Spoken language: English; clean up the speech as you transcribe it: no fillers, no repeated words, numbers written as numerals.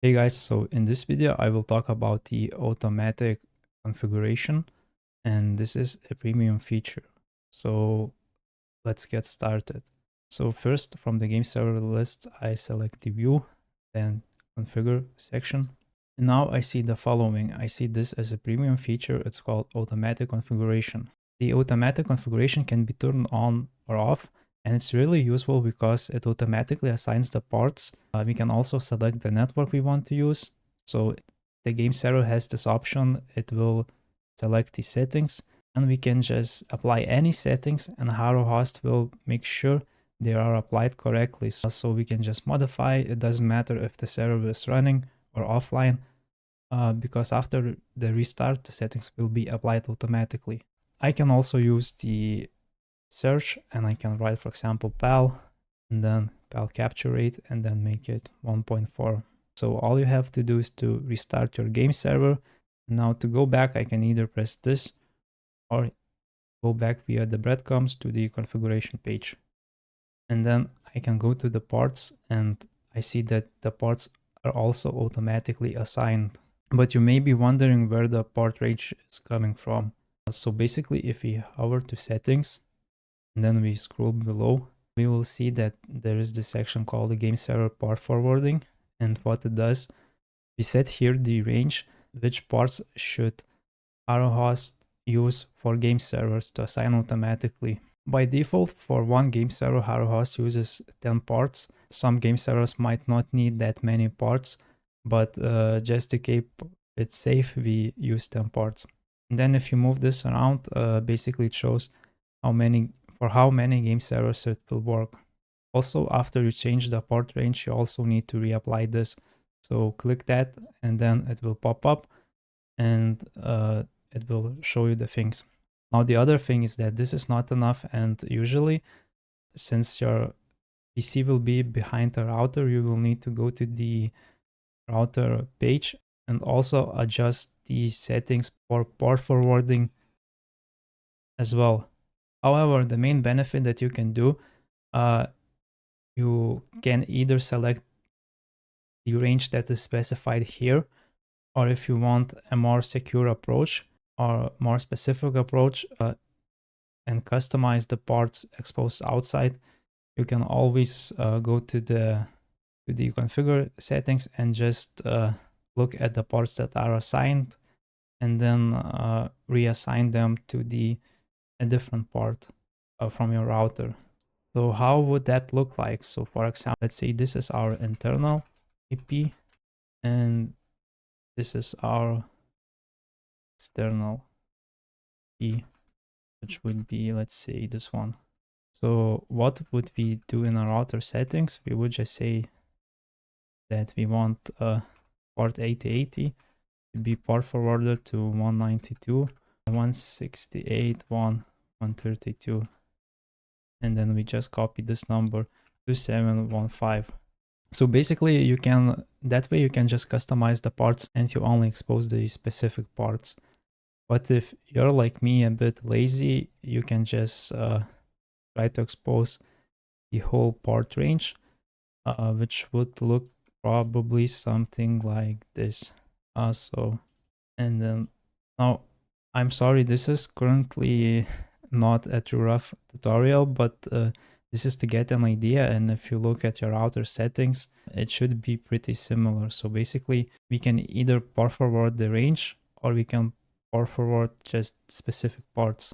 Hey guys, so in this video I will talk about the automatic configuration, and this is a premium feature. So let's get started. So first, from the game server list, I select the view, then configure section. And now I see the following. I see this as a premium feature. It's called automatic configuration. The automatic configuration can be turned on or off, and it's really useful because it automatically assigns the parts. We can also select the network we want to use. So the game server has this option. It will select the settings, and we can just apply any settings, and HaruHost will make sure they are applied correctly. So we can just modify. It doesn't matter if the server is running or offline, because after the restart, the settings will be applied automatically. I can also use the search, and I can write, for example, PAL, and then PAL capture rate, and then make it 1.4. So all you have to do is to restart your game server. Now to go back, I can either press this or go back via the breadcrumbs to the configuration page. And then I can go to the parts, and I see that the parts are also automatically assigned. But you may be wondering where the part range is coming from. So basically, if we hover to settings and then we scroll below, we will see that there is this section called the game server part forwarding. And what it does, we set here the range, which parts should HaruHost use for game servers to assign automatically. By default, for one game server, HaruHost uses 10 parts. Some game servers might not need that many parts, but just to keep it safe, we use 10 parts. And then if you move this around, basically it shows how many game servers it will work. Also, after you change the part range, you also need to reapply this. So click that, and then it will pop up, and it will show you the things. Now, the other thing is that this is not enough, and usually, since your PC will be behind the router, you will need to go to the router page and also adjust the settings for port forwarding as well. However, the main benefit that you can do, you can either select the range that is specified here, or if you want a more secure approach or more specific approach, and customize the parts exposed outside, you can always go to the configure settings and just look at the parts that are assigned, and then reassign them to a different part from your router. So how would that look like? So for example, let's say this is our internal IP, and this is our external IP, which would be, let's say, this one. So what would we do in our router settings? We would just say that we want port 8080 to be port forwarded to 192.168.132, and then we just copy this number to 715. So basically, you can just customize the parts, and you only expose the specific parts. But if you're like me, a bit lazy, you can just try to expose the whole part range, which would look probably something like this. And then now, I'm sorry, this is currently not a true rough tutorial, but this is to get an idea. And if you look at your router settings, it should be pretty similar. So basically, we can either port forward the range, or we can port forward just specific parts.